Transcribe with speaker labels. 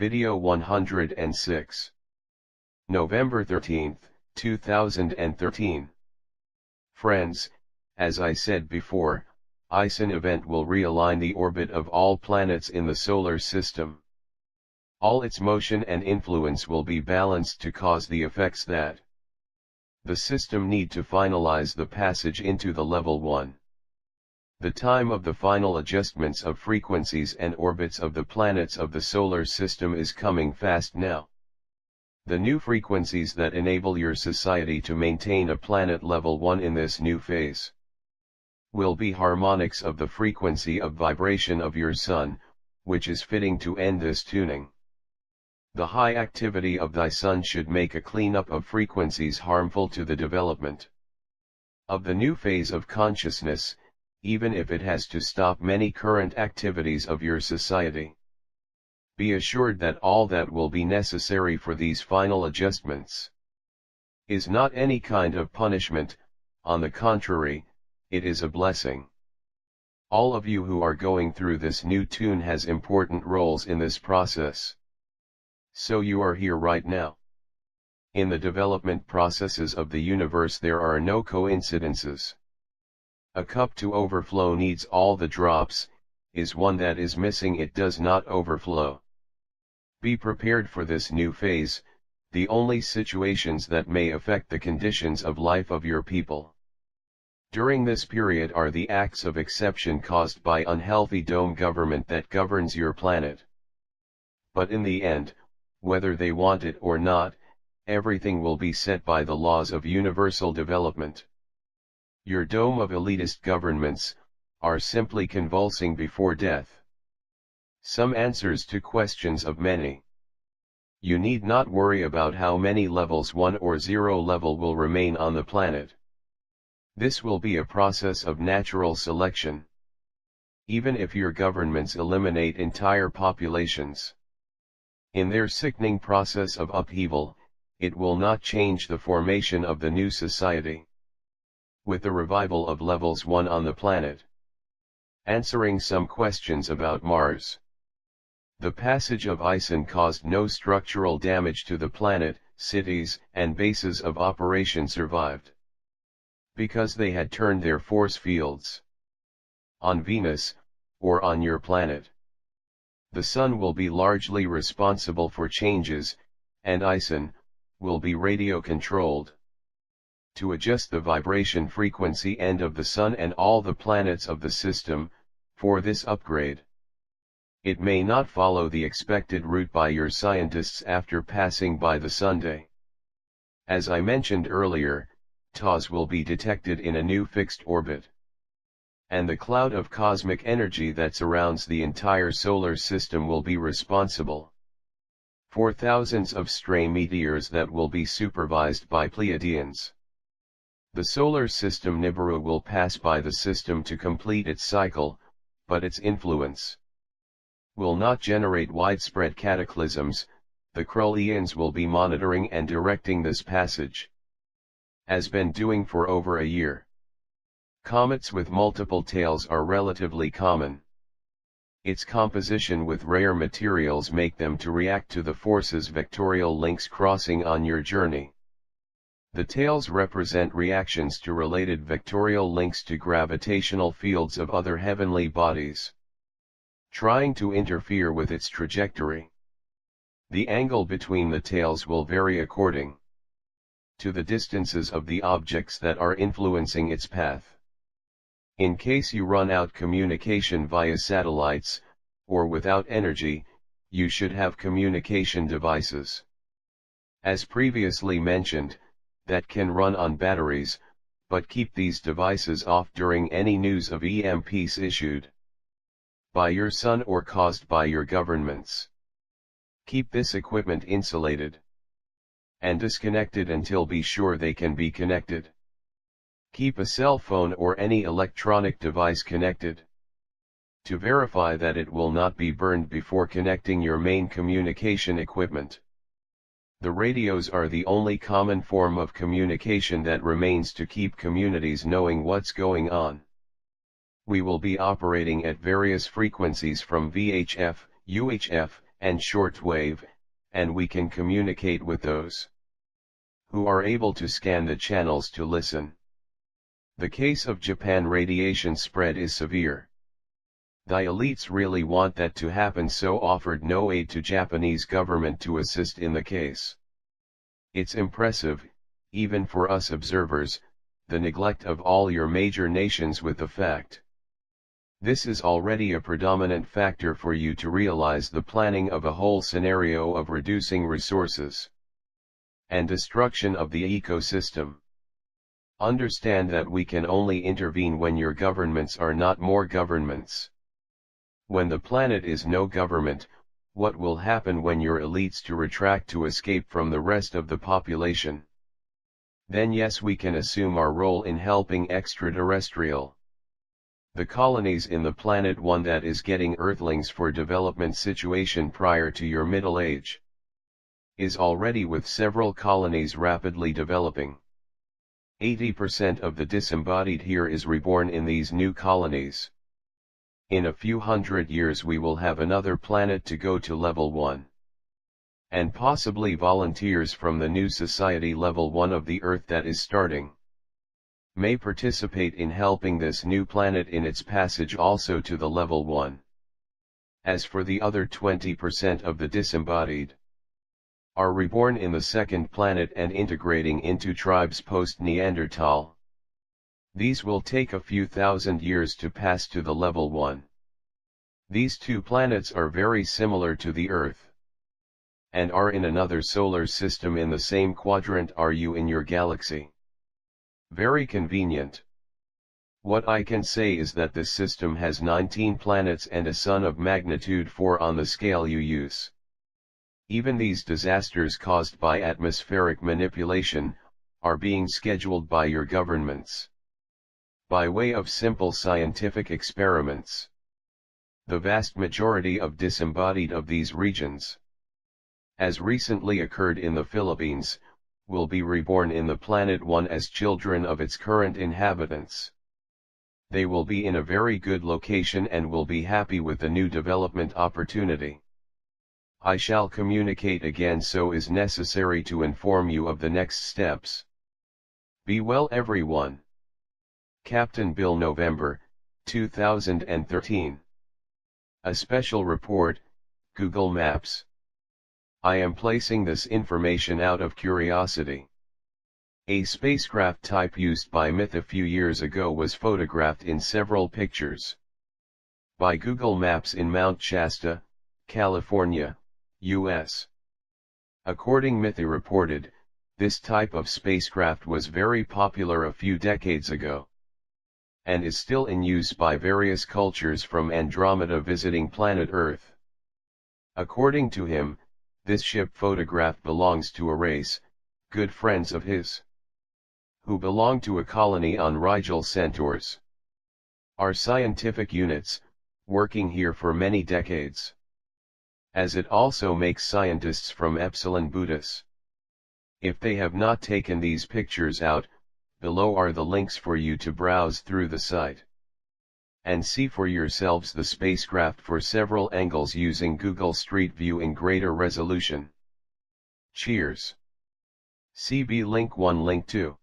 Speaker 1: Video 106. November 13, 2013. Friends, as I said before, ISONevent will realign the orbit of all planets in the solar system. All its motion and influence will be balanced to cause the effects that the system need to finalize the passage into the level 1. The time of the final adjustments of frequencies and orbits of the planets of the solar system is coming fast now. The new frequencies that enable your society to maintain a planet level 1 in this new phase will be harmonics of the frequency of vibration of your sun, which is fitting to end this tuning. The high activity of thy sun should make a cleanup of frequencies harmful to the development of the new phase of consciousness, even if it has to stop many current activities of your society. Be assured that all that will be necessary for these final adjustments is not any kind of punishment, on the contrary, it is a blessing. All of you who are going through this new tune has important roles in this process. So you are here right now. In the development processes of the universe there are no coincidences. A cup to overflow needs all the drops, is one that is missing it does not overflow. Be prepared for this new phase. The only situations that may affect the conditions of life of your people during this period are the acts of exception caused by unhealthy dome government that governs your planet. But in the end, whether they want it or not, everything will be set by the laws of universal development. Your dome of elitist governments are simply convulsing before death. Some answers to questions of many. You need not worry about how many levels 1 or 0 level will remain on the planet. This will be a process of natural selection. Even if your governments eliminate entire populations in their sickening process of upheaval, it will not change the formation of the new society. With the revival of levels 1 on the planet. Answering some questions about Mars. The passage of ISON caused no structural damage to the planet, cities and bases of operation survived. Because they had turned their force fields on Venus, or on your planet. The Sun will be largely responsible for changes, and ISON will be radio controlled to adjust the vibration frequency end of the Sun and all the planets of the system, for this upgrade. It may not follow the expected route by your scientists after passing by the Sunday. As I mentioned earlier, TOS will be detected in a new fixed orbit. And the cloud of cosmic energy that surrounds the entire solar system will be responsible for thousands of stray meteors that will be supervised by Pleiadians. The solar system Nibiru will pass by the system to complete its cycle, but its influence will not generate widespread cataclysms. The Krullians will be monitoring and directing this passage, as been doing for over a year. Comets with multiple tails are relatively common. Its composition with rare materials make them to react to the forces vectorial links crossing on your journey. The tails represent reactions to related vectorial links to gravitational fields of other heavenly bodies, trying to interfere with its trajectory. The angle between the tails will vary according to the distances of the objects that are influencing its path. In case you run out communication via satellites, or without energy, you should have communication devices, as previously mentioned, that can run on batteries, but keep these devices off during any news of EMPs issued by your sun or caused by your governments. Keep this equipment insulated and disconnected until be sure they can be connected. Keep a cell phone or any electronic device connected to verify that it will not be burned before connecting your main communication equipment. The radios are the only common form of communication that remains to keep communities knowing what's going on. We will be operating at various frequencies from VHF, UHF, and shortwave, and we can communicate with those who are able to scan the channels to listen. The case of Japan radiation spread is severe. The elites really want that to happen, so offered no aid to Japanese government to assist in the case. It's impressive, even for us observers, the neglect of all your major nations with the fact. This is already a predominant factor for you to realize the planning of a whole scenario of reducing resources and destruction of the ecosystem. Understand that we can only intervene when your governments are not more governments. When the planet is no government, what will happen when your elites to retract to escape from the rest of the population? Then yes, we can assume our role in helping extraterrestrial. The colonies in the Planet 1 that is getting Earthlings for development situation prior to your middle age is already with several colonies rapidly developing. 80% of the disembodied here is reborn in these new colonies. In a few hundred years we will have another planet to go to level 1. And possibly volunteers from the new society level 1 of the Earth that is starting may participate in helping this new planet in its passage also to the level 1. As for the other 20% of the disembodied, are reborn in the second planet and integrating into tribes post-Neanderthal. These will take a few thousand years to pass to the level 1. These two planets are very similar to the Earth, and are in another solar system in the same quadrant are you in your galaxy. Very convenient. What I can say is that this system has 19 planets and a sun of magnitude 4 on the scale you use. Even these disasters caused by atmospheric manipulation are being scheduled by your governments by way of simple scientific experiments. The vast majority of disembodied of these regions, as recently occurred in the Philippines, will be reborn in the Planet 1 as children of its current inhabitants. They will be in a very good location and will be happy with the new development opportunity. I shall communicate again so is necessary to inform you of the next steps. Be well everyone. Captain Bill, November, 2013. A special report, Google Maps. I am placing this information out of curiosity. A spacecraft type used by Mythi a few years ago was photographed in several pictures by Google Maps in Mount Shasta, California, US. According Mythi reported, this type of spacecraft was very popular a few decades ago, and is still in use by various cultures from Andromeda visiting planet Earth. According to him, this ship photograph belongs to a race, good friends of his, who belong to a colony on Rigel Centaurs. Are scientific units, working here for many decades. As it also makes scientists from Epsilon Buddhas. If they have not taken these pictures out, below are the links for you to browse through the site and see for yourselves the spacecraft for several angles using Google Street View in greater resolution. Cheers. CB Link 1 Link 2.